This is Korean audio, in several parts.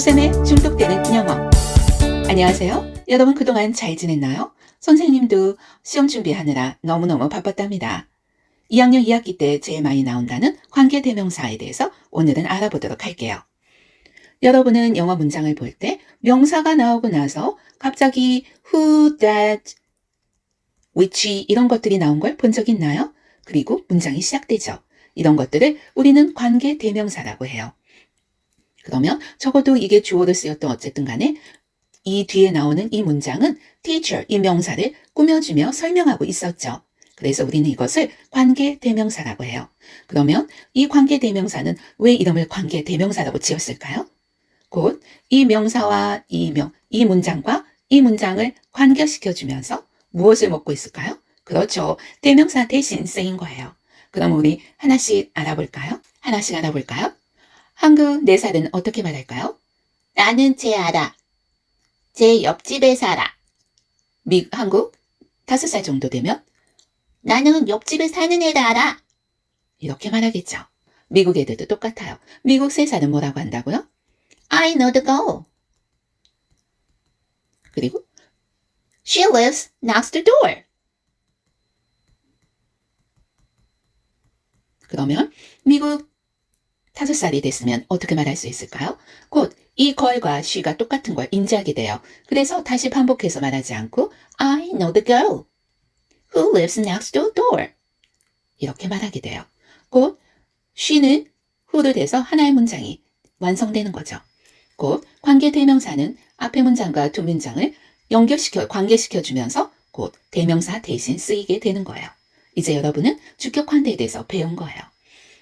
조쌤의 중독되는 영어. 안녕하세요. 여러분 그동안 잘 지냈나요? 선생님도 시험 준비하느라 너무너무 바빴답니다. 2학년 2학기 때 제일 많이 나온다는 관계대명사에 대해서 오늘은 알아보도록 할게요. 여러분은 영어 문장을 볼 때 명사가 나오고 나서 갑자기 who, that, which 이런 것들이 나온 걸 본 적 있나요? 그리고 문장이 시작되죠. 이런 것들을 우리는 관계대명사라고 해요. 그러면 적어도 이게 주어로 쓰였던 어쨌든 간에 이 뒤에 나오는 이 문장은 teacher, 이 명사를 꾸며주며 설명하고 있었죠. 그래서 우리는 이것을 관계대명사라고 해요. 그러면 이 관계대명사는 왜 이름을 관계대명사라고 지었을까요? 곧 이 명사와 이 문장과 이 문장을 관계시켜주면서 무엇을 먹고 있을까요? 그렇죠. 대명사 대신 쓰인 거예요. 그럼 우리 하나씩 알아볼까요? 한국 4살은 어떻게 말할까요? 나는 쟤 알아. 제 옆집에 살아. 한국 5살 정도 되면 나는 옆집에 사는 애를 알아. 이렇게 말하겠죠. 미국 애들도 똑같아요. 미국 3살은 뭐라고 한다고요? I know the girl. 그리고 She lives next door. 그러면 미국 5살이 됐으면 어떻게 말할 수 있을까요? 곧 이 걸과 she가 똑같은 걸 인지하게 돼요. 그래서 다시 반복해서 말하지 않고 I know the girl who lives next door 이렇게 말하게 돼요. 곧 she는 who로 돼서 하나의 문장이 완성되는 거죠. 곧 관계대명사는 앞의 문장과 두 문장을 관계시켜주면서 곧 대명사 대신 쓰이게 되는 거예요. 이제 여러분은 주격관대에 대해서 배운 거예요.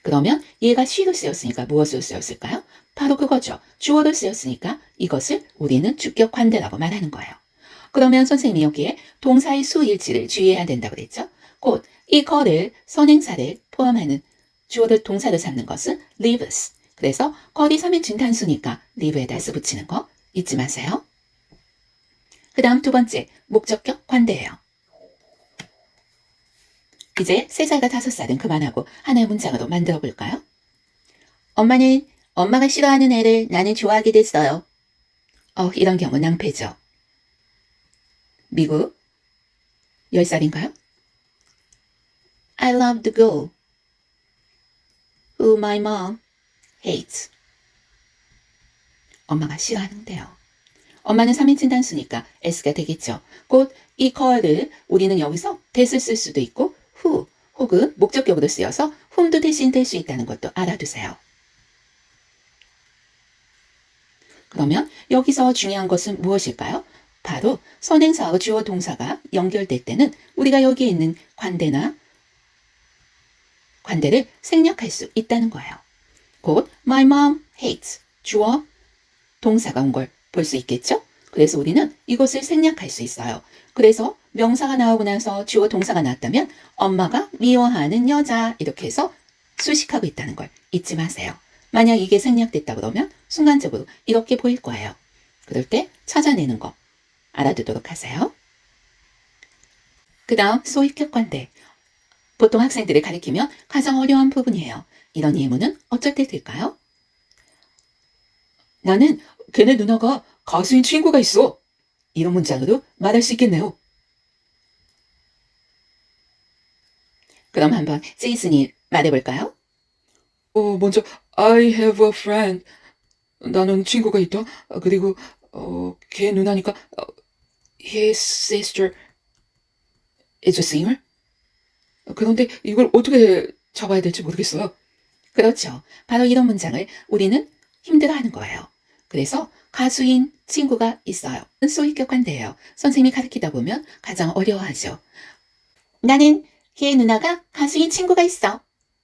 그러면 얘가 she로 쓰였으니까 무엇으로 쓰였을까요? 바로 그거죠. 주어로 쓰였으니까 이것을 우리는 주격관대라고 말하는 거예요. 그러면 선생님이 여기에 동사의 수일치를 주의해야 된다고 그랬죠? 곧 이 거를 선행사를 포함하는 주어를 동사로 삼는 것은 lives. 그래서 거리 3인칭 단수니까 live에다 s 붙이는 거 잊지 마세요. 그 다음 두 번째, 목적격 관대예요. 이제 3살과 5살은 그만하고 하나의 문장으로 만들어 볼까요? 엄마가 싫어하는 애를 나는 좋아하게 됐어요. 이런 경우 낭패죠. 미국 10살인가요? I love the girl who my mom hates. 엄마가 싫어하는데요. 엄마는 3인칭 단수니까 s가 되겠죠. 곧 이 call을 우리는 여기서 that을 쓸 수도 있고 who 혹은 목적격으로 쓰여서 whom도 대신 될 수 있다는 것도 알아두세요. 그러면 여기서 중요한 것은 무엇일까요? 바로 선행사와 주어 동사가 연결될 때는 우리가 여기에 있는 관대를 생략할 수 있다는 거예요. 곧 my mom hates 주어 동사가 온 걸 볼 수 있겠죠? 그래서 우리는 이것을 생략할 수 있어요. 그래서 명사가 나오고 나서 주어 동사가 나왔다면 엄마가 미워하는 여자 이렇게 해서 수식하고 있다는 걸 잊지 마세요. 만약 이게 생략됐다 그러면 순간적으로 이렇게 보일 거예요. 그럴 때 찾아내는 거 알아두도록 하세요. 그 다음 소위격 관대. 보통 학생들을 가리키면 가장 어려운 부분이에요. 이런 예문은 어쩔 때 될까요? 나는 걔네 누나가 가수인 친구가 있어. 이런 문장으로 말할 수 있겠네요. 그럼 한번 제이슨이 말해볼까요? 먼저 I have a friend. 나는 친구가 있다. 그리고 걔 누나니까 his sister is a singer? 그런데 이걸 어떻게 잡아야 될지 모르겠어요. 그렇죠. 바로 이런 문장을 우리는 힘들어하는 거예요. 그래서 가수인 친구가 있어요. 소위격 관대예요. 선생님이 가르치다 보면 가장 어려워하죠. 나는 걔 누나가 가수인 친구가 있어.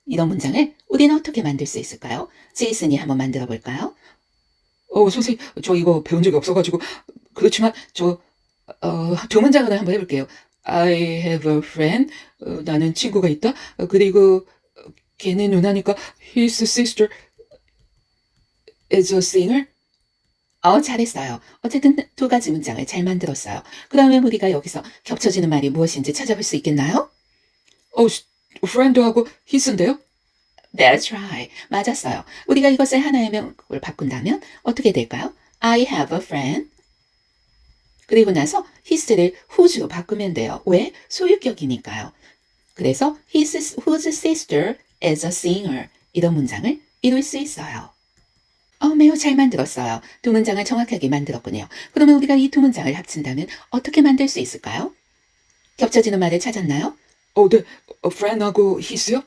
이런 문장을 우리는 어떻게 만들 수 있을까요? 제이슨이 한번 만들어 볼까요? 선생님, 저 이거 배운 적이 없어가지고 그렇지만 두 문장으로 한번 해볼게요. I have a friend. 나는 친구가 있다. 그리고 걔네 누나니까 his sister is a singer. 잘했어요. 어쨌든 두 가지 문장을 잘 만들었어요. 그러면 우리가 여기서 겹쳐지는 말이 무엇인지 찾아볼 수 있겠나요? friend하고 his인데요? That's right. 맞았어요. 우리가 이것을 하나의 명을 바꾼다면 어떻게 될까요? I have a friend. 그리고 나서 his를 whose로 바꾸면 돼요. 왜? 소유격이니까요. 그래서 whose sister is a singer. 이런 문장을 이룰 수 있어요. 매우 잘 만들었어요. 두 문장을 정확하게 만들었군요. 그러면 우리가 이 두 문장을 합친다면 어떻게 만들 수 있을까요? 겹쳐지는 말을 찾았나요? 네. friend하고 his요?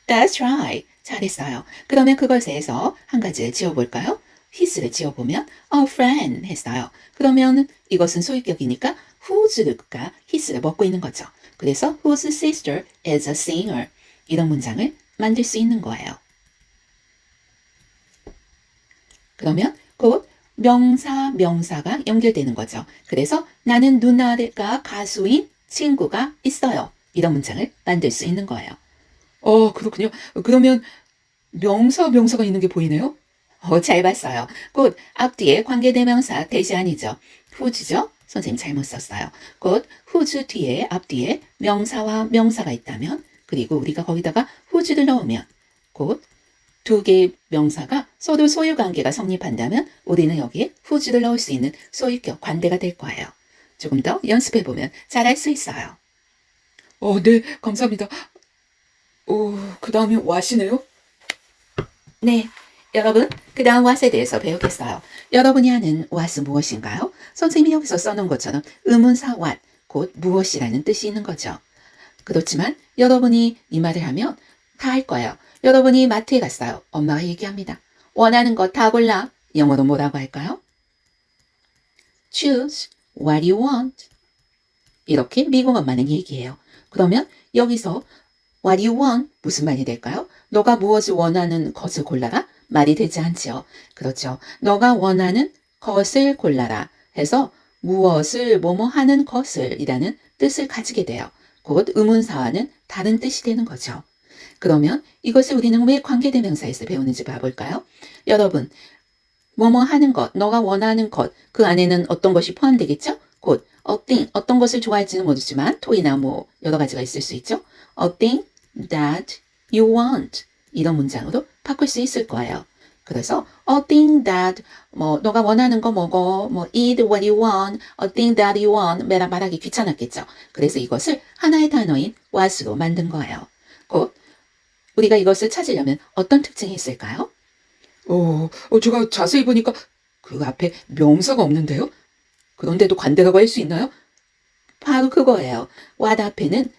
That's right. 잘했어요. 그러면 그것에서 한 가지를 지워볼까요? his를 지워보면 a friend 했어요. 그러면 이것은 소유격이니까 whose가 his를 먹고 있는 거죠. 그래서 whose sister is a singer. 이런 문장을 만들 수 있는 거예요. 그러면 곧 명사가 연결되는 거죠. 그래서 나는 누나가 가수인 친구가 있어요. 이런 문장을 만들 수 있는 거예요. 그렇군요. 그러면 명사가 있는 게 보이네요? 잘 봤어요. 곧 앞뒤에 관계대명사 대시 아니죠. whose죠? 선생님 잘못 썼어요. 곧 whose 뒤에 앞뒤에 명사와 명사가 있다면 그리고 우리가 거기다가 whose를 넣으면 곧 두 개의 명사가 서로 소유관계가 성립한다면 우리는 여기에 whose를 넣을 수 있는 소유격 관대가 될 거예요. 조금 더 연습해보면 잘할 수 있어요. 네, 감사합니다. 그 다음에 what이네요? 네, 여러분 그 다음 what에 대해서 배우겠어요. 여러분이 아는 what은 무엇인가요? 선생님이 여기서 써놓은 것처럼 의문사 what, 곧 무엇이라는 뜻이 있는 거죠. 그렇지만 여러분이 이 말을 하면 다 할 거예요. 여러분이 마트에 갔어요. 엄마가 얘기합니다. 원하는 거 다 골라. 영어로 뭐라고 할까요? Choose what you want. 이렇게 미국 엄마는 얘기해요. 그러면 여기서 what you want 무슨 말이 될까요? 너가 무엇을 원하는 것을 골라라? 말이 되지 않지요. 그렇죠. 너가 원하는 것을 골라라 해서 무엇을 뭐뭐 하는 것을 이라는 뜻을 가지게 돼요. 곧 의문사와는 다른 뜻이 되는 거죠. 그러면 이것을 우리는 왜 관계대명사에서 배우는지 봐볼까요? 여러분, 뭐뭐 하는 것, 너가 원하는 것, 그 안에는 어떤 것이 포함되겠죠? 곧 a thing, 어떤 것을 좋아할지는 모르지만 toy나 뭐 여러 가지가 있을 수 있죠? A thing that you want 이런 문장으로 바꿀 수 있을 거예요. 그래서 a thing that 너가 원하는 거 먹어, eat what you want, a thing that you want 말하기 귀찮았겠죠. 그래서 이것을 하나의 단어인 what으로 만든 거예요. 곧 우리가 이것을 찾으려면 어떤 특징이 있을까요? 제가 자세히 보니까 그 앞에 명사가 없는데요? 그런데도 관대라고 할 수 있나요? 바로 그거예요. what 앞에는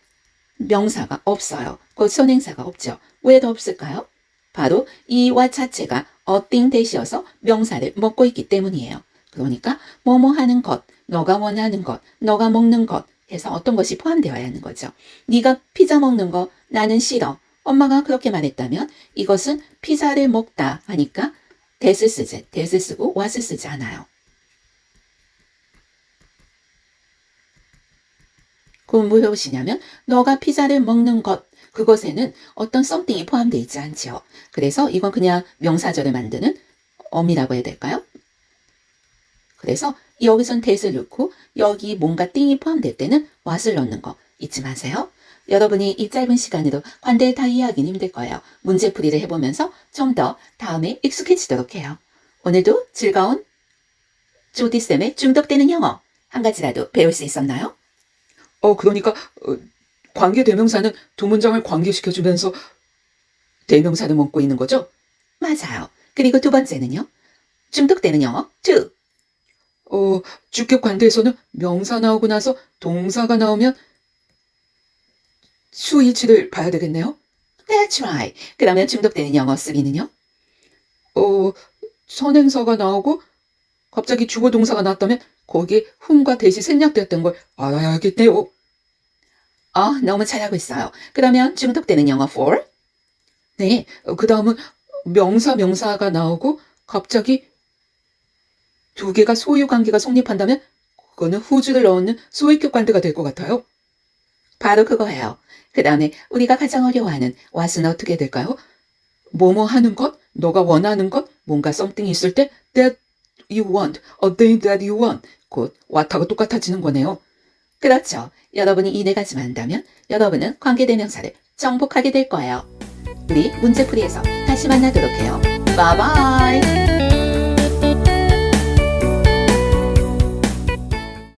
명사가 없어요. 곧 선행사가 없죠. 왜 더 없을까요? 바로 이 what 자체가 a thing 대시여서 명사를 먹고 있기 때문이에요. 그러니까 뭐뭐 하는 것, 너가 원하는 것, 너가 먹는 것 해서 어떤 것이 포함되어야 하는 거죠. 네가 피자 먹는 거 나는 싫어. 엄마가 그렇게 말했다면 이것은 피자를 먹다 하니까 that을 쓰지. that을 쓰고 what을 쓰지 않아요. 그럼 무엇이냐면 너가 피자를 먹는 것, 그것에는 어떤 something이 포함되어 있지 않지요. 그래서 이건 그냥 명사절을 만드는 어미라고 해야 될까요? 그래서 여기선 that을 넣고 여기 뭔가 띵이 포함될 때는 what을 넣는 거 잊지 마세요. 여러분이 이 짧은 시간에도 관대를 다 이해하기는 힘들 거예요. 문제풀이를 해보면서 좀 더 다음에 익숙해지도록 해요. 오늘도 즐거운 조디쌤의 중독되는 영어 한 가지라도 배울 수 있었나요? 그러니까 관계대명사는 두 문장을 관계시켜주면서 대명사를 먹고 있는 거죠? 맞아요. 그리고 두 번째는요. 중독되는 영어 2. 주격 관계에서는 명사 나오고 나서 동사가 나오면 수일치를 봐야 되겠네요? That's right. 그러면 중독되는 영어 3는요? 선행사가 나오고 갑자기 주어 동사가 나왔다면 거기에 whom과 that이 생략되었던 걸 알아야겠네요. 너무 잘하고 있어요. 그러면 중독되는 영어 4? 네, 그 다음은 명사가 나오고 갑자기 두 개가 소유 관계가 성립한다면 그거는 whose를 넣는 소유격 관계가 될 것 같아요. 바로 그거예요. 그 다음에 우리가 가장 어려워하는 what은 어떻게 될까요? 뭐뭐 하는 것, 너가 원하는 것, 뭔가 something 있을 때 that you want, a thing that you want, 곧 what하고 똑같아지는 거네요. 그렇죠. 여러분이 이 네 가지만 한다면 여러분은 관계대명사를 정복하게 될 거예요. 우리 문제풀이에서 다시 만나도록 해요. 바이바이.